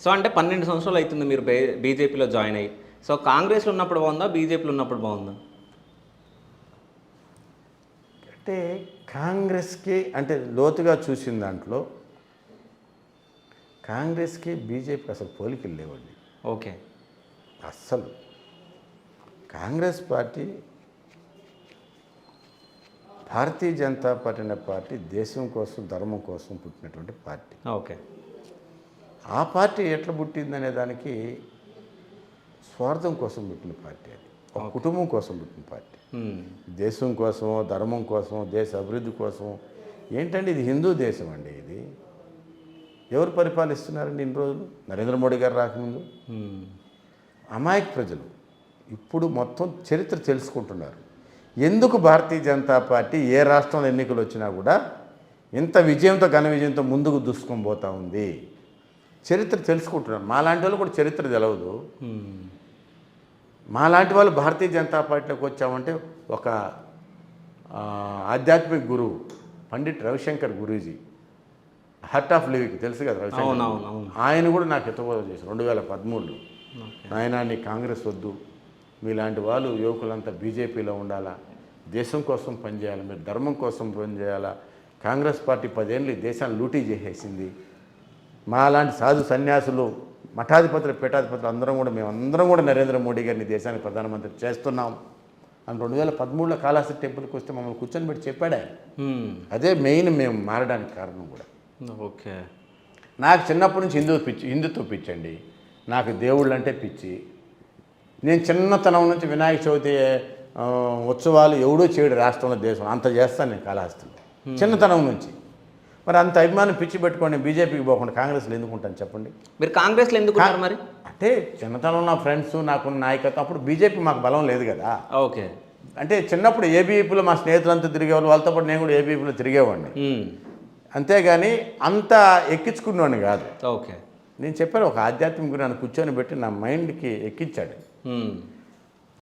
So అంటే 12 సంవత్సరాలు అవుతుంది మీరు బీజేపీలో జాయిన్ అయ్యి. సో కాంగ్రెస్లో ఉన్నప్పుడు బాగుందా, బీజేపీలో ఉన్నప్పుడు బాగుందా? అంటే కాంగ్రెస్కి అంటే లోతుగా చూసిన దాంట్లో కాంగ్రెస్కి బీజేపీకి అసలు పోలికలు లేవండి. ఓకే. అస్సలు కాంగ్రెస్ పార్టీ భారతీయ జనతా పార్టీ అనే పార్టీ దేశం కోసం ధర్మం కోసం పుట్టినటువంటి పార్టీ. ఓకే. ఆ పార్టీ ఎట్లా పుట్టిందనే దానికి స్వార్థం కోసం పుట్టిన పార్టీ, అది ఒక కుటుంబం కోసం పుట్టిన పార్టీ. దేశం కోసమో ధర్మం కోసమో దేశ అభివృద్ధి కోసం ఏంటంటే ఇది హిందూ దేశం అండి. ఇది ఎవరు పరిపాలిస్తున్నారండి ఇన్ని రోజులు? నరేంద్ర మోడీ గారు రాకముందు అమాయక ప్రజలు ఇప్పుడు మొత్తం చరిత్ర తెలుసుకుంటున్నారు. ఎందుకు భారతీయ జనతా పార్టీ ఏ రాష్ట్రంలో ఎన్నికలు వచ్చినా కూడా ఇంత విజయంతో ఘన విజయంతో ముందుకు దూసుకొని పోతూ ఉంది? చరిత్ర తెలుసుకుంటున్నారు. మాలాంటి వాళ్ళు కూడా చరిత్ర తెలవదు. మాలాంటి వాళ్ళు భారతీయ జనతా పార్టీలోకి వచ్చామంటే ఒక ఆధ్యాత్మిక గురువు Pandit Ravishankar Guruji, heart of living తెలుసు కదా రవిశంకర్, ఆయన కూడా నాకు హితబోధ చేశారు 2013లో. నాయన నీ కాంగ్రెస్ వద్దు, మీలాంటి వాళ్ళు యువకులంతా బీజేపీలో ఉండాలా, దేశం కోసం పనిచేయాలి, మీరు ధర్మం కోసం పనిచేయాలా. కాంగ్రెస్ పార్టీ 10 ఏళ్ళు ఈ దేశాన్ని లూటీ చేసేసింది. మా లాంటి సాధు సన్యాసులు మఠాధిపతులు పీఠాధిపతులు మేమందరం కూడా నరేంద్ర మోడీ గారిని దేశానికి ప్రధానమంత్రి చేస్తున్నాం అని 2013లో కాళహస్తి టెంపుల్కి వస్తే మమ్మల్ని కూర్చొని పెట్టి చెప్పాడు. అదే మెయిన్ మేము మారడానికి కారణం కూడా. ఓకే. నాకు చిన్నప్పటి నుంచి హిందుత్వ పిచ్చండి. నాకు దేవుళ్ళు అంటే పిచ్చి. నేను చిన్నతనం నుంచి వినాయక చవితి ఉత్సవాలు ఎవడూ చేయడు రాష్ట్రంలో దేశం అంత చేస్తాను నేను కాళహస్తిలో చిన్నతనం నుంచి. మరి అంత అభిమానం పిచ్చి పెట్టుకోండి బీజేపీకి పోకుండా కాంగ్రెస్లో ఎందుకుంటాను చెప్పండి? మీరు కాంగ్రెస్లో ఎందుకు మరి? అంటే చిన్నతనం నా ఫ్రెండ్స్ నాకున్న నాయకత్వం అప్పుడు బీజేపీ మాకు బలం లేదు కదా. ఓకే. అంటే చిన్నప్పుడు ఏబీవీపీలో మా స్నేహితులంతా తిరిగేవాళ్ళు, వాళ్ళతో పాటు నేను కూడా ఏబీవీపీలో తిరిగేవాడిని. అంతేగాని అంత ఎక్కించుకునేవాడిని కాదు. ఓకే. నేను చెప్పాను ఒక ఆధ్యాత్మిక నన్ను కూర్చొని పెట్టి నా మైండ్కి ఎక్కించాడు.